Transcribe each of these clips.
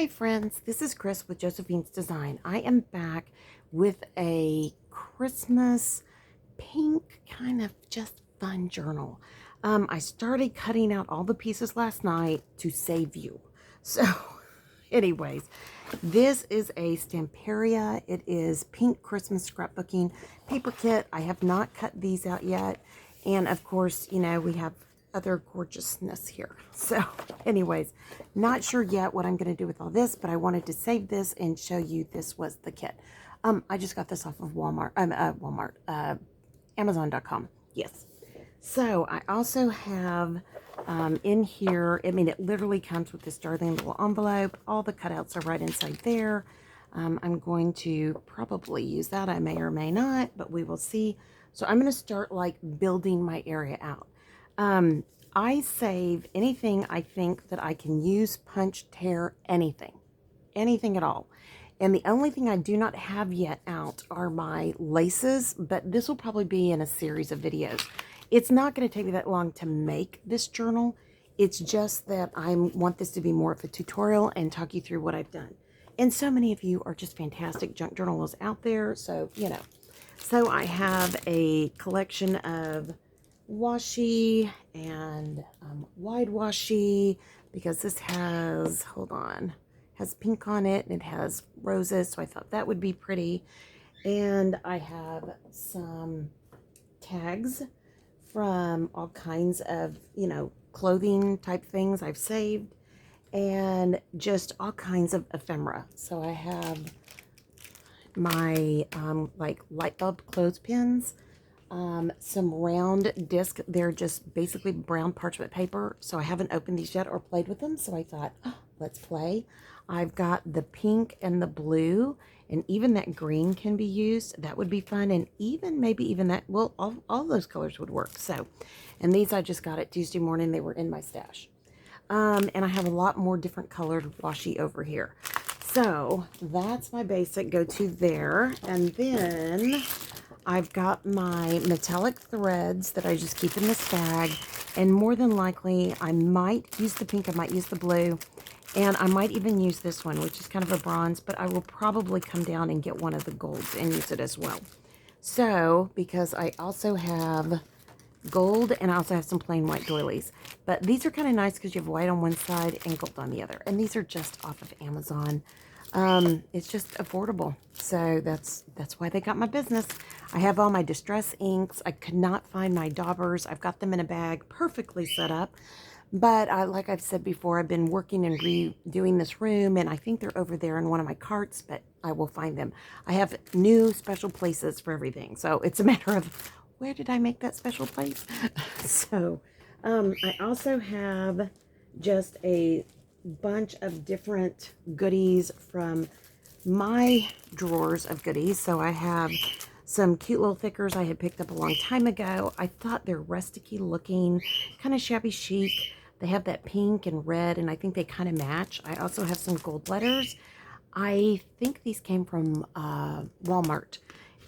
Hi friends, this is Chris with Josephine's Design. I am back with a Christmas pink kind of just fun journal. I started cutting out all the pieces last night to save you. So anyways, this is a Stamperia. It is pink Christmas scrapbooking paper kit. I have not cut these out yet. And of course, you know, we have other gorgeousness here. So anyways, not sure yet what I'm going to do with all this, but I wanted to save this and show you this was the kit. I just got this off of Amazon.com. Yes. So I also have in here, I mean, it literally comes with this darling little envelope. All the cutouts are right inside there. I'm going to probably use that. I may or may not, but we will see. So I'm going to start like building my area out. I save anything I think that I can use, punch, tear, anything at all. And the only thing I do not have yet out are my laces, but this will probably be in a series of videos. It's not going to take me that long to make this journal. It's just that I want this to be more of a tutorial and talk you through what I've done. And so many of you are just fantastic junk journalists out there, so, you know. So I have a collection of washi and wide washi, because this has, hold on, has pink on it and it has roses, so I thought that would be pretty. And I have some tags from all kinds of, you know, clothing type things I've saved, and just all kinds of ephemera. So I have my like light bulb clothespins, some round disc. They're just basically brown parchment paper. So I haven't opened these yet or played with them. So I thought, oh, let's play. I've got the pink and the blue, and even that green can be used. That would be fun. And even maybe even that, well, all those colors would work. So, and these I just got it Tuesday morning. They were in my stash. And I have a lot more different colored washi over here. So that's my basic go-to there. And then I've got my metallic threads that I just keep in this bag. And more than likely, I might use the pink, I might use the blue, and I might even use this one, which is kind of a bronze, but I will probably come down and get one of the golds and use it as well. So, because I also have gold and I also have some plain white doilies. But these are kind of nice because you have white on one side and gold on the other. And these are just off of Amazon. It's just affordable. So that's why they got my business. I have all my distress inks. I could not find my daubers. I've got them in a bag perfectly set up. But like I've said before, I've been working and redoing this room, and I think they're over there in one of my carts, but I will find them. I have new special places for everything. So it's a matter of, where did I make that special place? So I also have just a bunch of different goodies from my drawers of goodies. So I have some cute little thickers I had picked up a long time ago. I thought they're rusticy looking, kind of shabby chic. They have that pink and red, and I think they kind of match. I also have some gold letters. I think these came from Walmart.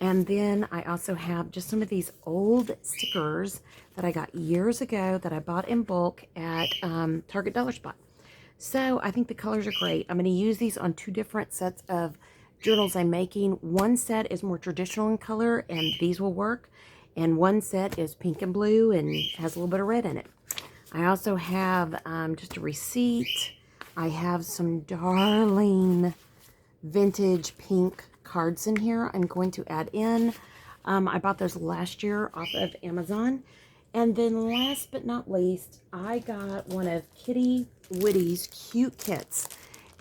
And then I also have just some of these old stickers that I got years ago that I bought in bulk at Target Dollar Spot. So I think the colors are great. I'm going to use these on two different sets of journals I'm making. One set is more traditional in color, and these will work. And one set is pink and blue and has a little bit of red in it. I also have just a receipt. I have some darling vintage pink cards in here I'm going to add in. I bought those last year off of Amazon. And then last but not least, I got one of Kitty Witty's cute kits.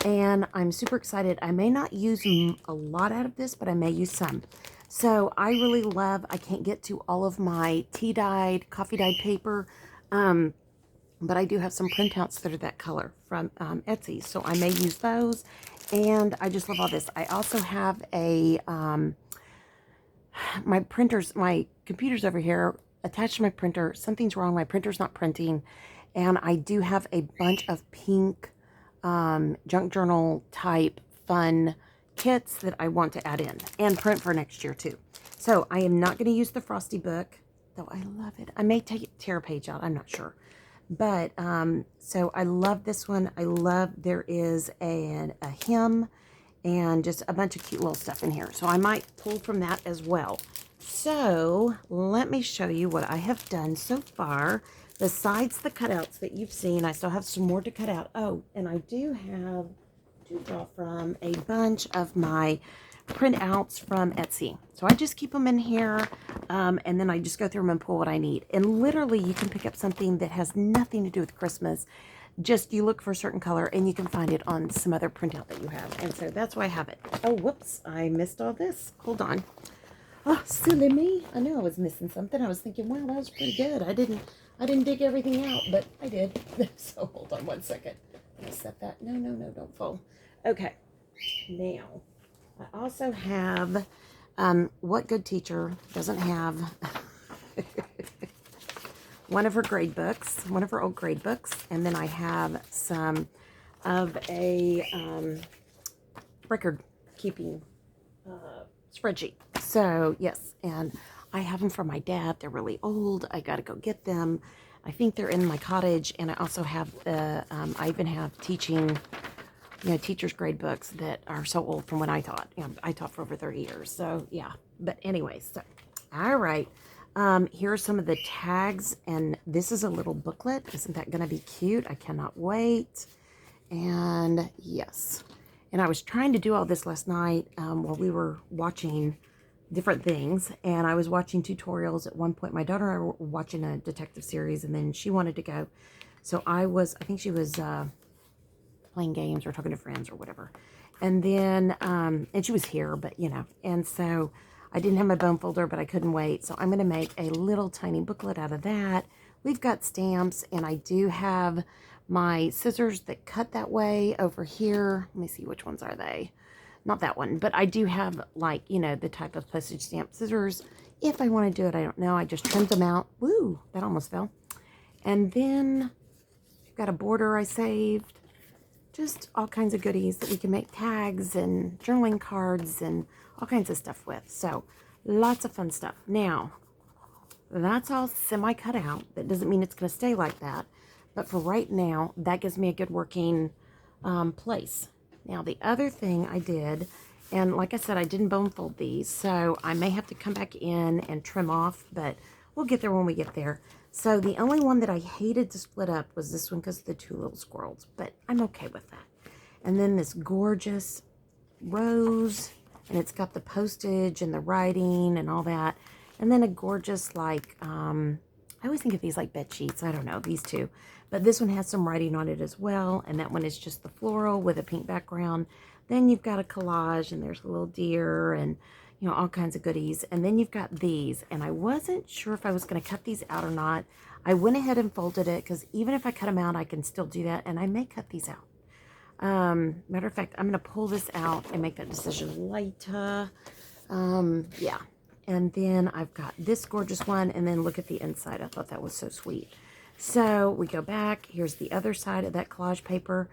And I'm super excited. I may not use a lot out of this, but I may use some. So I really love, I can't get to all of my tea-dyed, coffee-dyed paper. But I do have some printouts that are that color from Etsy. So I may use those. And I just love all this. I also have a, my computer's over here attached to my printer. Something's wrong. My printer's not printing. And I do have a bunch of pink junk journal type fun kits that I want to add in and print for next year too. So I am not going to use the Frosty book, though I love it. I may tear a page out. I'm not sure. But so I love this one. I love there is a hymn and just a bunch of cute little stuff in here. So I might pull from that as well. So let me show you what I have done so far. Besides the cutouts that you've seen, I still have some more to cut out. Oh, and I do have to draw from a bunch of my printouts from Etsy. So I just keep them in here, and then I just go through them and pull what I need. And literally, you can pick up something that has nothing to do with Christmas. Just you look for a certain color, and you can find it on some other printout that you have. And so that's why I have it. Oh, whoops, I missed all this. Hold on. Oh, silly me. I knew I was missing something. I was thinking, wow, that was pretty good. I didn't dig everything out, but I did. So hold on one second. Let me set that. No, don't fall. Okay. Now, I also have, what good teacher doesn't have one of her grade books, one of her old grade books, and then I have some of a record keeping spreadsheet. So yes, and I have them from my dad. They're really old. I got to go get them. I think they're in my cottage, and I also have the, I even have teaching, teacher's grade books that are so old from when I taught. I taught for over 30 years. So yeah, but anyways, so, all right. Here are some of the tags, and this is a little booklet. Isn't that going to be cute? I cannot wait. And yes, and I was trying to do all this last night while we were watching different things, and I was watching tutorials. At one point, my daughter and I were watching a detective series, and then she wanted to go. So I think she was playing games or talking to friends or whatever. And then, and she was here, but and so I didn't have my bone folder, but I couldn't wait. So I'm going to make a little tiny booklet out of that. We've got stamps, and I do have my scissors that cut that way over here. Let me see, which ones are they? Not that one, but I do have, like, the type of postage stamp scissors. If I want to do it, I don't know. I just trimmed them out. Woo, that almost fell. And then I've got a border I saved. Just all kinds of goodies that we can make tags and journaling cards and all kinds of stuff with. So lots of fun stuff. Now, that's all semi-cut out. That doesn't mean it's going to stay like that. But for right now, that gives me a good working place. Now, the other thing I did, and like I said, I didn't bone fold these, so I may have to come back in and trim off, but we'll get there when we get there. So the only one that I hated to split up was this one because of the two little squirrels, but I'm okay with that. And then this gorgeous rose, and it's got the postage and the writing and all that. And then a gorgeous, like, I always think of these like bed sheets. I don't know, these two. But this one has some writing on it as well. And that one is just the floral with a pink background. Then you've got a collage, and there's a little deer and, all kinds of goodies. And then you've got these. And I wasn't sure if I was going to cut these out or not. I went ahead and folded it because even if I cut them out, I can still do that. And I may cut these out. Matter of fact, I'm going to pull this out and make that decision later. Yeah. And then I've got this gorgeous one, and then look at the inside. I thought that was so sweet. So we go back. Here's the other side of that collage paper.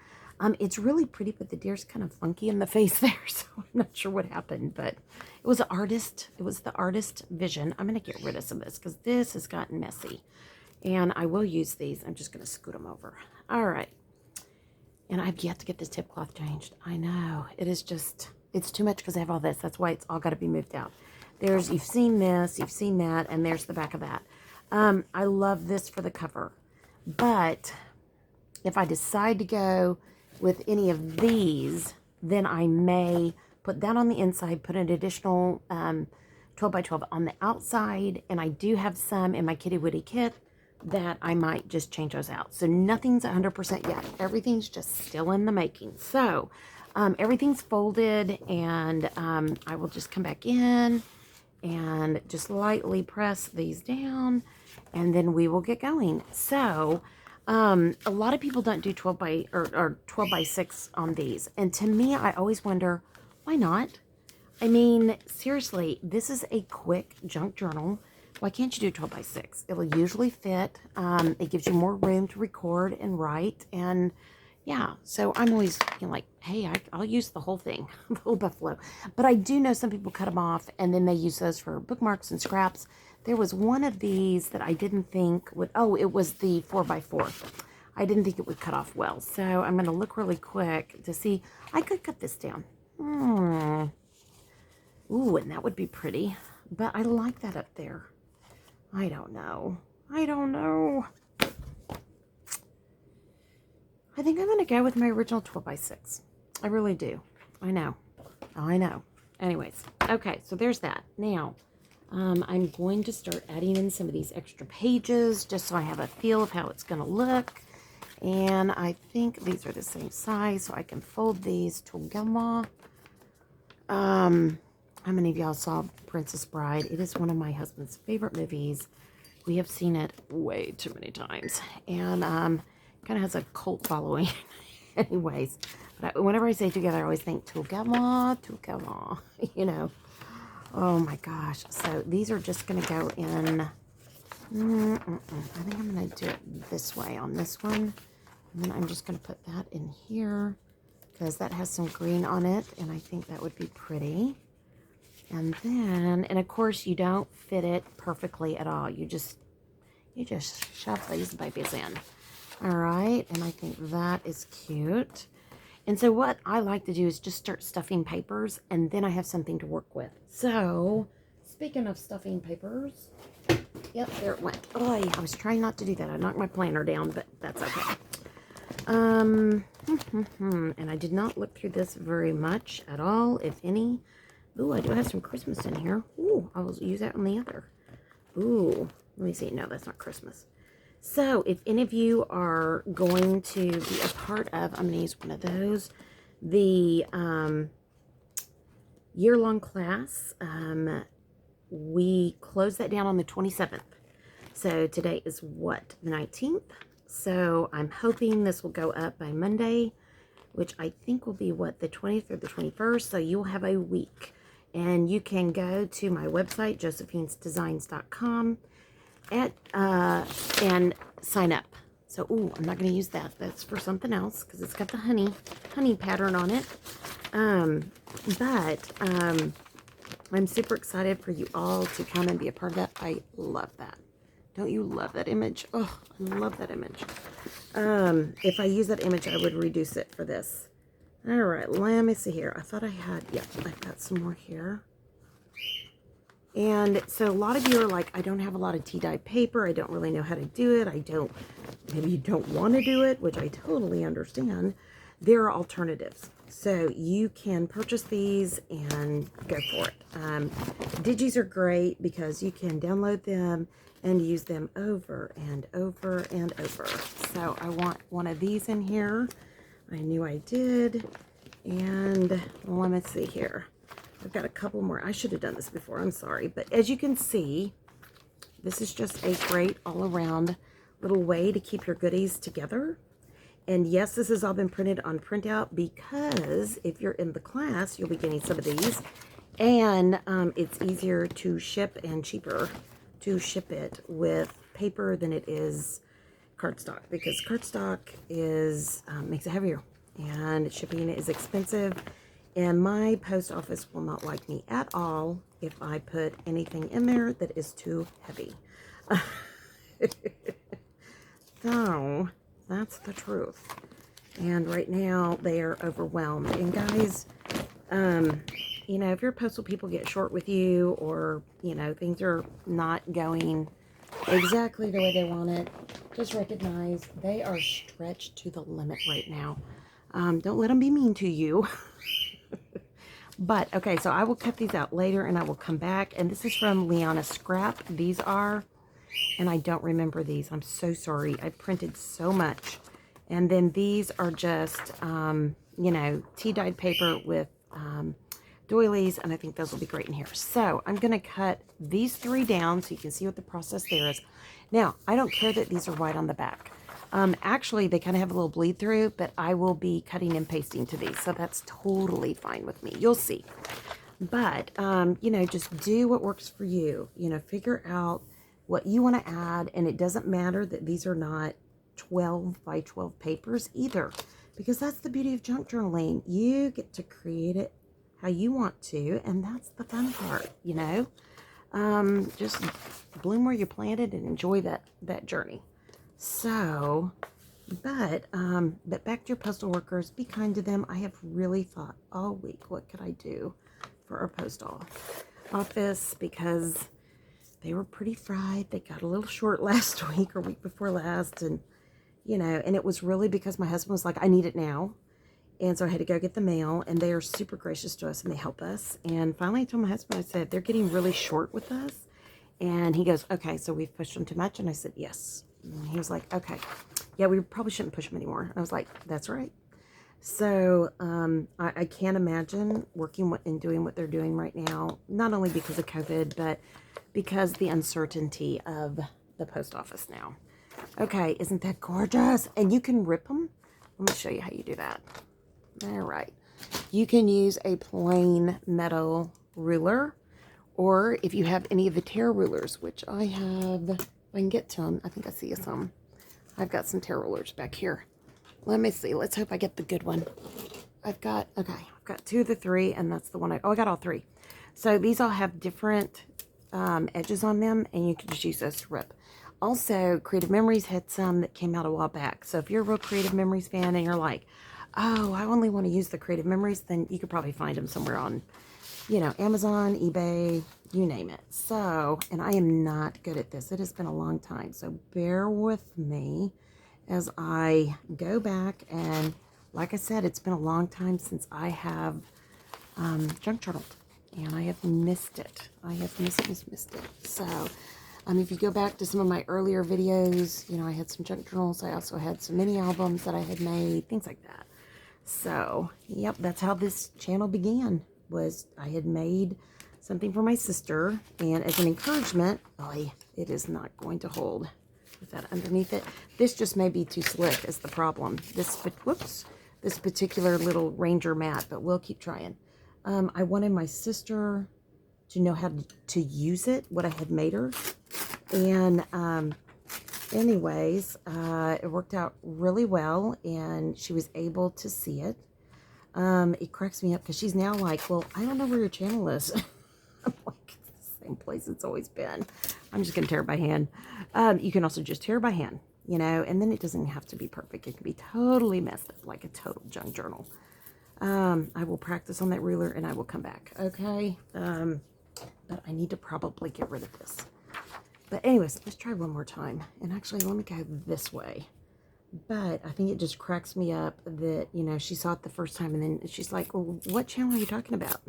It's really pretty, but the deer's kind of funky in the face there, so I'm not sure what happened, but it was an artist. It was the artist vision. I'm going to get rid of some of this because this has gotten messy, and I will use these. I'm just going to scoot them over. All right. And I've yet to get this tip cloth changed. I know. It is just, it's too much because I have all this. That's why it's all got to be moved out. You've seen this, you've seen that, and there's the back of that. I love this for the cover. But if I decide to go with any of these, then I may put that on the inside, put an additional 12 by 12 on the outside, and I do have some in my Kitty Woody kit that I might just change those out. So nothing's 100% yet. Everything's just still in the making. So everything's folded, and I will just come back in and just lightly press these down, and then we will get going. So a lot of people don't do 12 by or 12 by 6 on these, and to me, I always wonder, why not? I mean, seriously, this is a quick junk journal. Why can't you do 12 by 6? It'll usually fit. It gives you more room to record and write, and Yeah, so I'm always like, hey, I'll use the whole thing, the whole buffalo. But I do know some people cut them off and then they use those for bookmarks and scraps. There was one of these that I didn't think would, oh, it was the 4x4. I didn't think it would cut off well. So I'm going to look really quick to see. I could cut this down. Ooh, and that would be pretty. But I like that up there. I don't know. I don't know. I think I'm going to go with my original 12x6. I really do. I know. I know. Anyways, okay, so there's that. Now, I'm going to start adding in some of these extra pages just so I have a feel of how it's going to look. And I think these are the same size, so I can fold these together. How many of y'all saw Princess Bride? It is one of my husband's favorite movies. We have seen it way too many times. And kind of has a cult following. Anyways, but whenever I say together, I always think together, you know. Oh my gosh. So these are just going to go in. I think I'm going to do it this way on this one. And then I'm just going to put that in here because that has some green on it. And I think that would be pretty. And then, and of course, you don't fit it perfectly at all. You just shove these babies in. All right, and I think that is cute. And so what I like to do is just start stuffing papers, and then I have something to work with. So, speaking of stuffing papers, yep, there it went. Oh, I was trying not to do that. I knocked my planner down, but that's okay. And I did not look through this very much at all, if any. Ooh, I do have some Christmas in here. Ooh, I will use that on the other. Ooh, let me see. No, that's not Christmas. So, if any of you are going to be a part of, I'm going to use one of those, the year-long class, we close that down on the 27th. So, today is what, the 19th? So, I'm hoping this will go up by Monday, which I think will be, what, the 20th or the 21st? So, you'll have a week. And you can go to my website, josephinesdesigns.com, and sign up. So, ooh, I'm not going to use that. That's for something else because it's got the honey pattern on it. But I'm super excited for you all to come and be a part of that. I love that. Don't you love that image? Oh, I love that image. If I use that image, I would reduce it for this. All right, let me see here. I thought I had, yeah, I've got some more here. And so a lot of you are like, I don't have a lot of tea dye paper. I don't really know how to do it. Maybe you don't want to do it, which I totally understand. There are alternatives. So you can purchase these and go for it. Digis are great because you can download them and use them over and over and over. So I want one of these in here. I knew I did. And let me see here. I've got a couple more. I should have done this before. I'm sorry. But as you can see, this is just a great all-around little way to keep your goodies together. And yes, this has all been printed on printout because if you're in the class, you'll be getting some of these. And it's easier to ship and cheaper to ship it with paper than it is cardstock, because cardstock is makes it heavier and shipping is expensive. And my post office will not like me at all if I put anything in there that is too heavy. So, that's the truth. And right now, they are overwhelmed. And guys, you know, if your postal people get short with you or, you know, things are not going exactly the way they want it, just recognize they are stretched to the limit right now. Don't let them be mean to you. But, okay, so I will cut these out later and I will come back. And this is from Liana Scrap. These are, and I don't remember these. I'm so sorry. I printed so much. And then these are just, you know, tea-dyed paper with doilies. And I think those will be great in here. So, I'm going to cut these 3 down so you can see what the process there is. Now, I don't care that these are white on the back. Actually, they kind of have a little bleed through, but I will be cutting and pasting to these, so that's totally fine with me. You'll see. But, you know, just do what works for you. You know, figure out what you want to add, and it doesn't matter that these are not 12 by 12 papers either, because that's the beauty of junk journaling. You get to create it how you want to, and that's the fun part, you know. Just bloom where you planted and enjoy that journey. So, but back to your postal workers, be kind to them. I have really thought all week, what could I do for our post office, because they were pretty fried. They got a little short last week or week before last, and you know, and it was really because my husband was like, I need it now. And so I had to go get the mail, and they are super gracious to us and they help us. And finally I told my husband, I said, they're getting really short with us. And he goes, okay, so we've pushed them too much. And I said, yes. And he was like, okay, yeah, we probably shouldn't push them anymore. And I was like, that's right. So I can't imagine working and doing what they're doing right now, not only because of COVID, but because the uncertainty of the post office now. Okay, isn't that gorgeous? And you can rip them. Let me show you how you do that. All right. You can use a plain metal ruler, or if you have any of the tear rulers, which I have, if I can get to them, I think I see some. I've got some tear rulers back here. Let me see. Let's hope I get the good one. I've got 2 of the 3, and that's the one I got all 3. So these all have different edges on them, and you can just use those to rip. Also, Creative Memories had some that came out a while back. So if you're a real Creative Memories fan and you're like, oh, I only want to use the Creative Memories, then you could probably find them somewhere on, you know, Amazon, eBay, you name it. So, and I am not good at this. It has been a long time. So bear with me as I go back. And like I said, it's been a long time since I have junk journaled. And I have missed it. I have missed it. So, if you go back to some of my earlier videos, you know, I had some junk journals. I also had some mini albums that I had made, things like that. So, yep, that's how this channel began, was I had made something for my sister, and as an encouragement, it is not going to hold with that underneath it. This just may be too slick is the problem. This particular little Ranger mat, but we'll keep trying. I wanted my sister to know how to use it, what I had made her, and anyways, it worked out really well, and she was able to see it. It cracks me up because she's now like, well, I don't know where your channel is. I'm like, it's the same place it's always been. I'm just going to tear it by hand. You can also just tear it by hand, you know, and then it doesn't have to be perfect. It can be totally messed up, like a total junk journal. I will practice on that ruler, and I will come back, okay? But I need to probably get rid of this. But anyways, let's try one more time. And actually, let me go this way. But I think it just cracks me up that, you know, she saw it the first time, and then she's like, well, what channel are you talking about?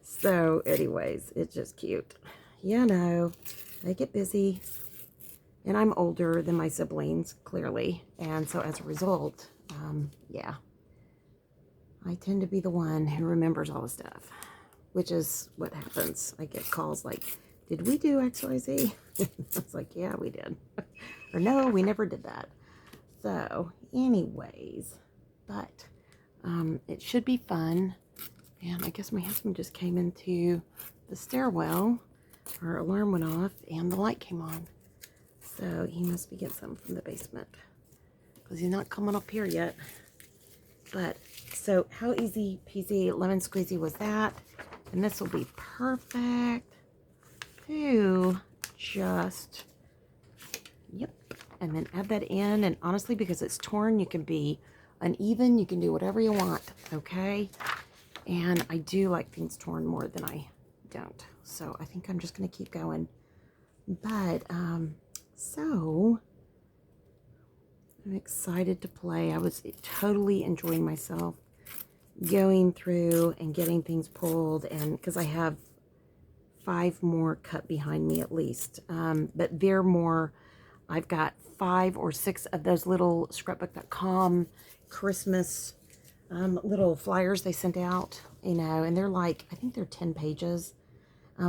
So, anyways, it's just cute. You know, they get busy. And I'm older than my siblings, clearly. And so, as a result, yeah. I tend to be the one who remembers all the stuff, which is what happens. I get calls like, did we do XYZ? It's like, yeah, we did. Or no, we never did that. So, anyways, but it should be fun. And I guess my husband just came into the stairwell. Our alarm went off and the light came on. So he must be getting something from the basement, because he's not coming up here yet. But so how easy peasy lemon squeezy was that? And this will be perfect to just, yep, and then add that in. And honestly, because it's torn, you can be uneven, you can do whatever you want, okay? And I do like things torn more than I don't, so I think I'm just going to keep going. But so I'm excited to play. I was totally enjoying myself going through and getting things pulled, and because I have 5 more cut behind me at least, but they're more, I've got 5 or 6 of those little scrapbook.com Christmas little flyers they sent out, you know, and they're like, I think they're 10 pages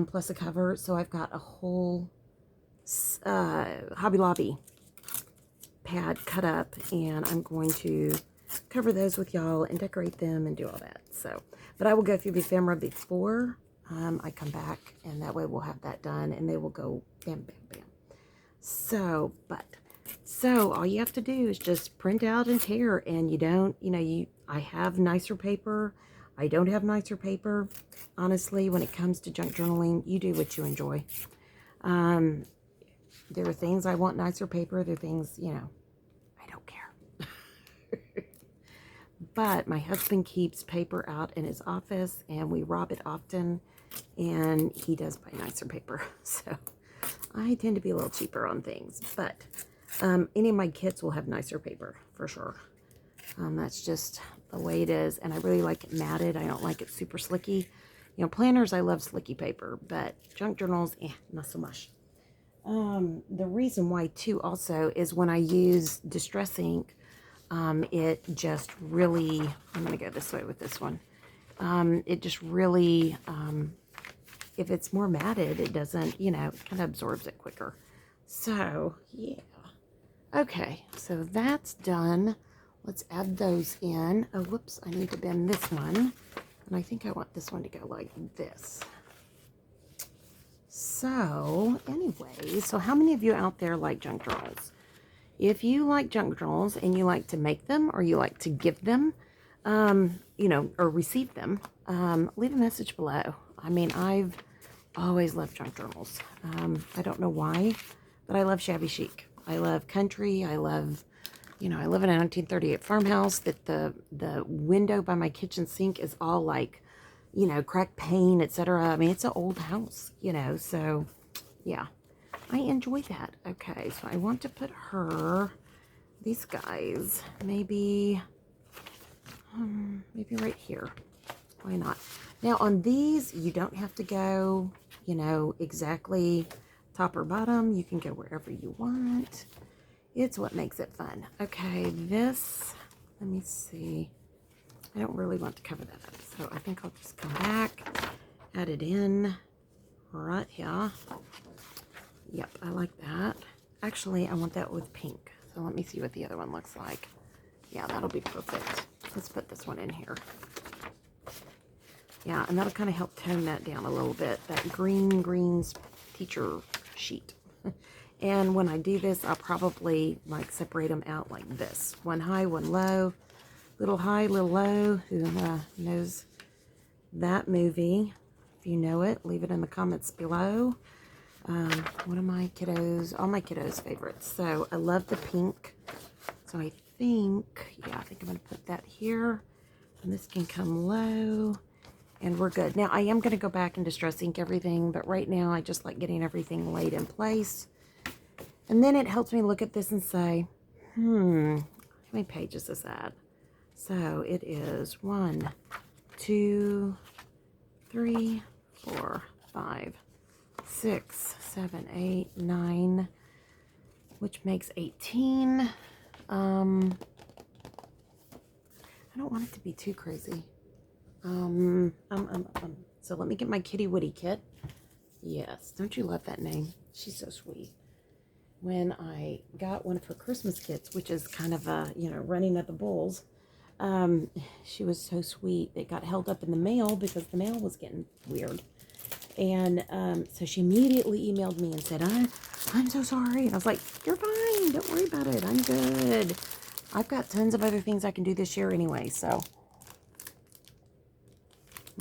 plus a cover. So I've got a whole Hobby Lobby pad cut up, and I'm going to cover those with y'all and decorate them and do all that. So, but I will go through the ephemera before I come back, and that way we'll have that done, and they will go bam, bam, bam. So, but So all you have to do is just print out and tear, and you don't, I have nicer paper. I don't have nicer paper. Honestly, when it comes to junk journaling, you do what you enjoy. Um, there are things I want nicer paper. There are things, I don't care. But my husband keeps paper out in his office, and we rob it often, and he does buy nicer paper. So I tend to be a little cheaper on things, but any of my kits will have nicer paper for sure. That's just the way it is, and I really like it matted. I don't like it super slicky. Planners, I love slicky paper, but junk journals, not so much. The reason why too also is when I use Distress ink, it just really, I'm going to go this way with this one. It just really, if it's more matted, it doesn't, it kind of absorbs it quicker. So, yeah. Okay, so that's done. Let's add those in. Oh, whoops, I need to bend this one. And I think I want this one to go like this. So, anyway, so how many of you out there like junk journals? If you like junk journals and you like to make them or you like to give them, or receive them, leave a message below. I mean, I've always loved junk journals. I don't know why, but I love shabby chic. I love country. I live in a 1938 farmhouse that the window by my kitchen sink is all like, cracked pane, etc. I mean, it's an old house, so yeah, I enjoy that. Okay, so I want to put these guys, maybe right here. Why not? Now on these, you don't have to go, exactly top or bottom. You can go wherever you want. It's what makes it fun. Okay, this, let me see. I don't really want to cover that up, so I think I'll just come back, add it in right here. Yep, I like that. Actually, I want that with pink. So let me see what the other one looks like. Yeah, that'll be perfect. Let's put this one in here. Yeah, and that'll kind of help tone that down a little bit. That greens teacher sheet. And when I do this, I'll probably like separate them out like this. One high, one low. Little high, little low. Who knows that movie? If you know it, leave it in the comments below. One of my kiddos, all my kiddos' favorites. So I love the pink. So I think I'm going to put that here. And this can come low. And we're good. Now I am going to go back and Distress ink everything. But right now I just like getting everything laid in place. And then it helps me look at this and say, how many pages is that? So it is 1, 2, 3, 4, 5, 6, 7, 8, 9, which makes 18. I don't want it to be too crazy. So let me get my Kitty Woody kit. Yes, don't you love that name? She's so sweet. When I got one of her Christmas kits, which is kind of a, running at the bulls, she was so sweet. It got held up in the mail because the mail was getting weird. And so she immediately emailed me and said, I'm so sorry. And I was like, you're fine. Don't worry about it. I'm good. I've got tons of other things I can do this year anyway. So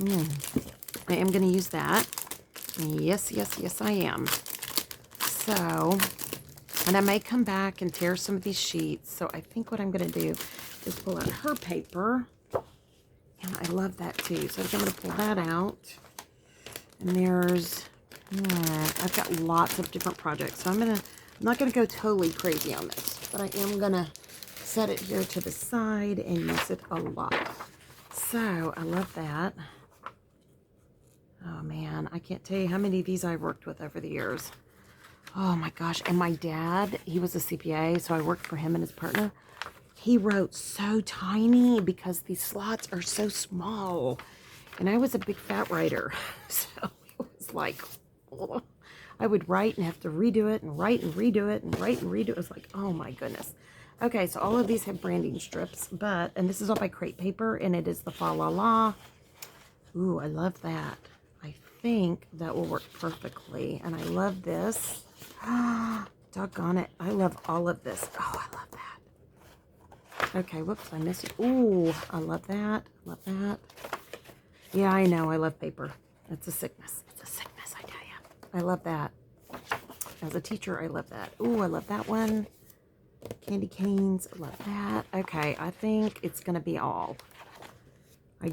I am going to use that. Yes, I am. So, and I may come back and tear some of these sheets. So I think what I'm going to do is pull out her paper. And I love that too. So I'm going to pull that out. And there's, I've got lots of different projects. So I'm not going to go totally crazy on this. But I am going to set it here to the side and use it a lot. So I love that. Oh man, I can't tell you how many of these I've worked with over the years. Oh my gosh. And my dad, he was a CPA, so I worked for him and his partner. He wrote so tiny because these slots are so small. And I was a big fat writer. So it was like, oh, I would write and have to redo it and write and redo it and write and redo it. It was like, oh my goodness. Okay, so all of these have branding strips, and this is all by Crate Paper, and it is the Fa La La. Ooh, I love that. I think that will work perfectly. And I love this. doggone it. I love all of this. Oh, I love that. Okay, whoops, I missed it. Ooh, I love that. Love that. Yeah, I know. I love paper. It's a sickness. It's a sickness, I tell you. I love that. As a teacher, I love that. Ooh, I love that one. Candy canes. I love that. Okay, I think it's going to be all. I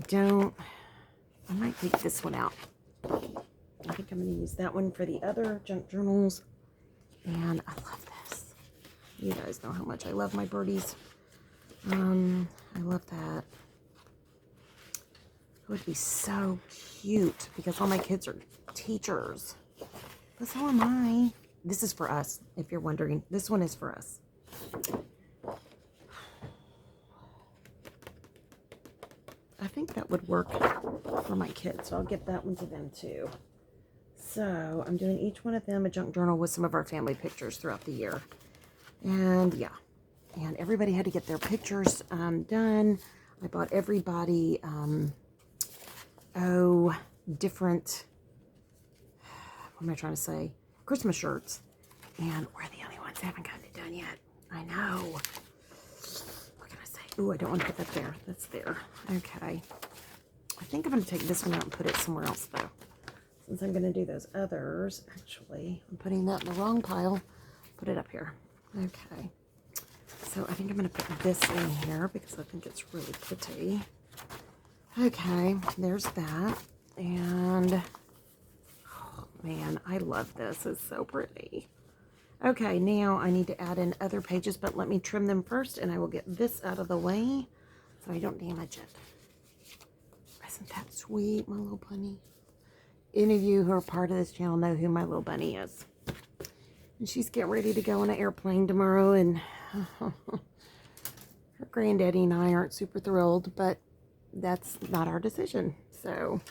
might take this one out. I think I'm going to use that one for the other junk journals. And I love this. You guys know how much I love my birdies. I love that. It would be so cute because all my kids are teachers. But so am I. This is for us, if you're wondering. This one is for us. I think that would work for my kids, so I'll give that one to them too. So I'm doing each one of them a junk journal with some of our family pictures throughout the year. And yeah, and everybody had to get their pictures done. I bought everybody, different, what am I trying to say? Christmas shirts. And we're the only ones that haven't gotten it done yet. I know. What can I say? Ooh, I don't want to put that there. That's there. Okay. I think I'm going to take this one out and put it somewhere else, though. Since I'm going to do those others, actually, I'm putting that in the wrong pile. Put it up here. Okay. So I think I'm going to put this in here because I think it's really pretty. Okay, there's that. And, oh man, I love this. It's so pretty. Okay, now I need to add in other pages, but let me trim them first, and I will get this out of the way so I don't damage it. Isn't that sweet, my little bunny? Any of you who are part of this channel know who my little bunny is. And she's getting ready to go on an airplane tomorrow, and her granddaddy and I aren't super thrilled, but that's not our decision. So,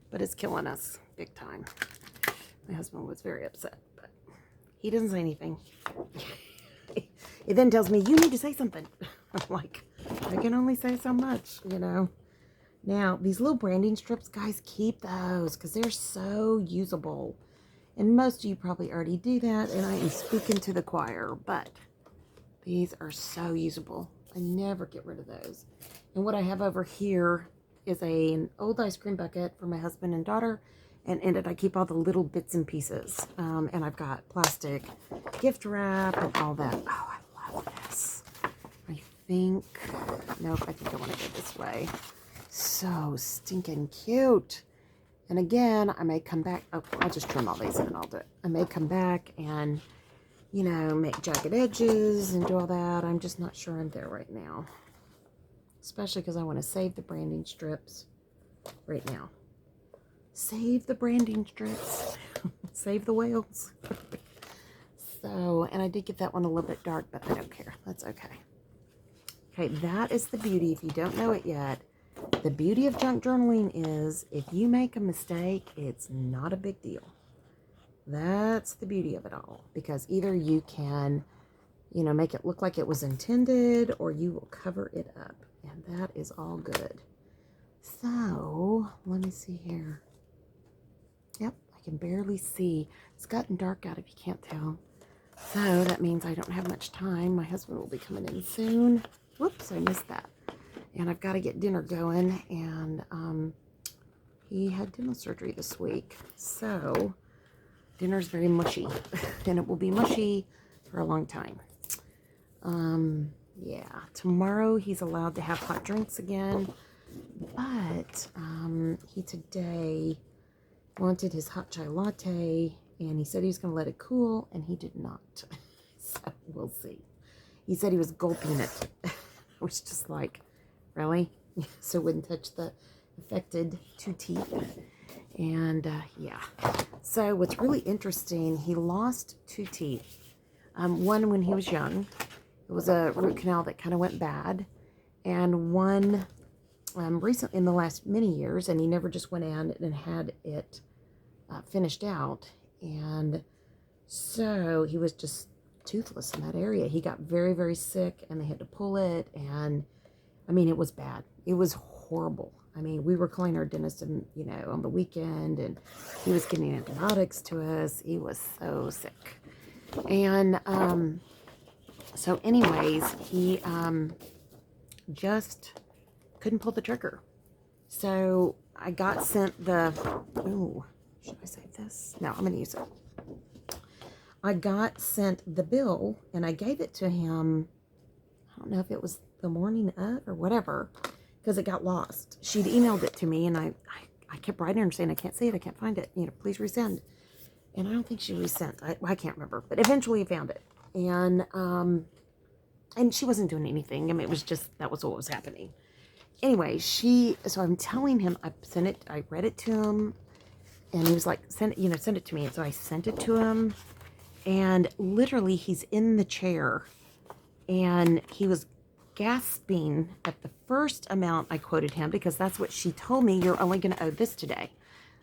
but it's killing us big time. My husband was very upset, but he doesn't say anything. He then tells me, you need to say something. I'm like, I can only say so much, you know. Now, these little branding strips, guys, keep those because they're so usable. And most of you probably already do that, and I am speaking to the choir, but these are so usable. I never get rid of those. And what I have over here is an old ice cream bucket for my husband and daughter, and in it I keep all the little bits and pieces. And I've got plastic gift wrap and all that. Oh, I love this. I think I want to go this way. So stinking cute. And again, I may come back. Oh, I'll just trim all these and then I'll do it. I may come back and, you know, make jagged edges and do all that. I'm just not sure I'm there right now. Especially because I want to save the branding strips right now. Save the branding strips. Save the whales. So, and I did get that one a little bit dark, but I don't care. That's okay. Okay, that is the beauty. If you don't know it yet, the beauty of junk journaling is if you make a mistake, it's not a big deal. That's the beauty of it all. Because either you can, you know, make it look like it was intended, or you will cover it up. And that is all good. So, let me see here. Yep, I can barely see. It's gotten dark out if you can't tell. So, that means I don't have much time. My husband will be coming in soon. Whoops, I missed that. And I've got to get dinner going, and he had dental surgery this week. So, dinner's very mushy, and it will be mushy for a long time. Yeah, tomorrow he's allowed to have hot drinks again, but he today wanted his hot chai latte, and he said he was going to let it cool, and he did not. So, we'll see. He said he was gulping it. I was just like, really? So it wouldn't touch the affected 2 teeth. And yeah. So what's really interesting, he lost 2 teeth. One when he was young. It was a root canal that kind of went bad. And one recently in the last many years, and he never just went in and had it finished out. And so he was just toothless in that area. He got very, very sick, and they had to pull it, and I mean, it was bad. It was horrible. I mean, we were calling our dentist, you know, on the weekend, and he was giving antibiotics to us. He was so sick. And so anyways, he just couldn't pull the trigger. So I got sent the, oh, should I save this? No, I'm going to use it. I got sent the bill and I gave it to him. I don't know if it was the morning of or whatever, because it got lost. She'd emailed it to me and I kept writing her saying, I can't see it, I can't find it, you know, please resend. And I don't think she resent. I can't remember, but eventually I found it. And she wasn't doing anything. I mean, it was just, that was what was happening. Anyway, so I'm telling him, I read it to him, and he was like, send it to me. And so I sent it to him, and literally he's in the chair, and he was gasping at the first amount I quoted him, because that's what she told me, you're only going to owe this today.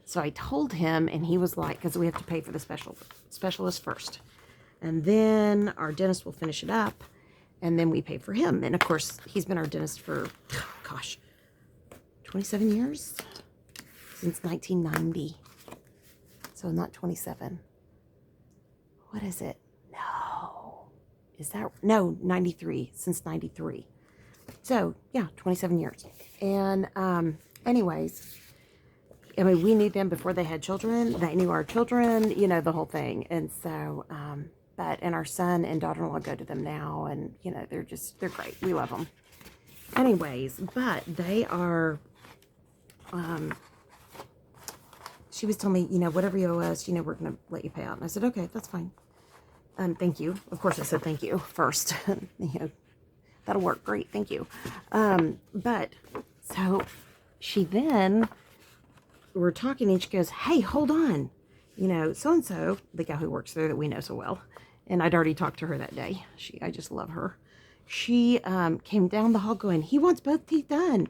So I told him, and he was like, because we have to pay for the specialist first. And then our dentist will finish it up, and then we pay for him. And of course, he's been our dentist for, gosh, 27 years? Since 1990. So not 27. What is it? No. Is that, no, 93. Since 93. So, yeah, 27 years. And anyways, I mean, we knew them before they had children. They knew our children, you know, the whole thing. And so, and our son and daughter-in-law go to them now, and, you know, they're great. We love them. Anyways, but they are, she was telling me, you know, whatever you owe us, you know, we're going to let you pay out. And I said, okay, that's fine. Thank you. Of course, I said thank you first. You know, that'll work. Great. Thank you. But, so she then, we're talking and she goes, hey, hold on. You know, so-and-so, the guy who works there that we know so well, and I'd already talked to her that day. I just love her. She came down the hall going, he wants both teeth done.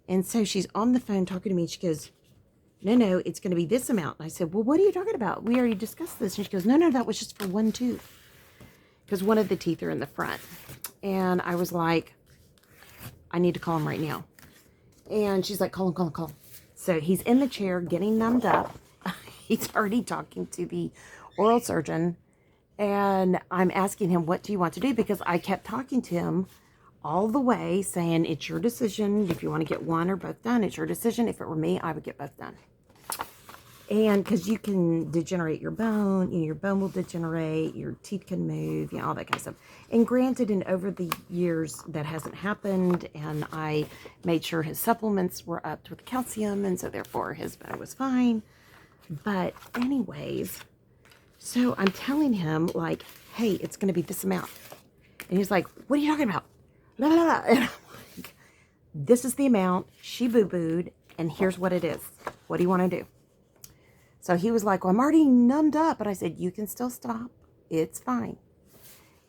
And so she's on the phone talking to me. And she goes, no, it's going to be this amount. And I said, well, what are you talking about? We already discussed this. And she goes, no, that was just for one tooth. Because one of the teeth are in the front. And I was like, I need to call him right now. And she's like, call him. So he's in the chair getting numbed up. He's already talking to the oral surgeon. And I'm asking him, what do you want to do? Because I kept talking to him all the way saying, it's your decision. If you want to get one or both done, it's your decision. If it were me, I would get both done. And because you can degenerate your bone, your bone will degenerate, your teeth can move, all that kind of stuff. And granted, over the years, that hasn't happened. And I made sure his supplements were upped with calcium. And so therefore his bone was fine. But anyways, so I'm telling him, like, hey, it's going to be this amount. And he's like, what are you talking about? Blah, blah, blah. And I'm like, this is the amount. She boo-booed, and here's what it is. What do you want to do? So he was like, well, I'm already numbed up. But I said, you can still stop. It's fine.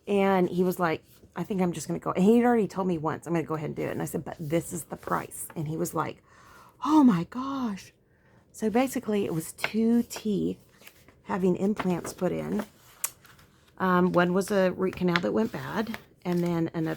And he was like, I think I'm just going to go. And he'd already told me once, I'm going to go ahead and do it. And I said, but this is the price. And he was like, oh, my gosh. So basically, it was 2 teeth having implants put in. One was a root canal that went bad, and then another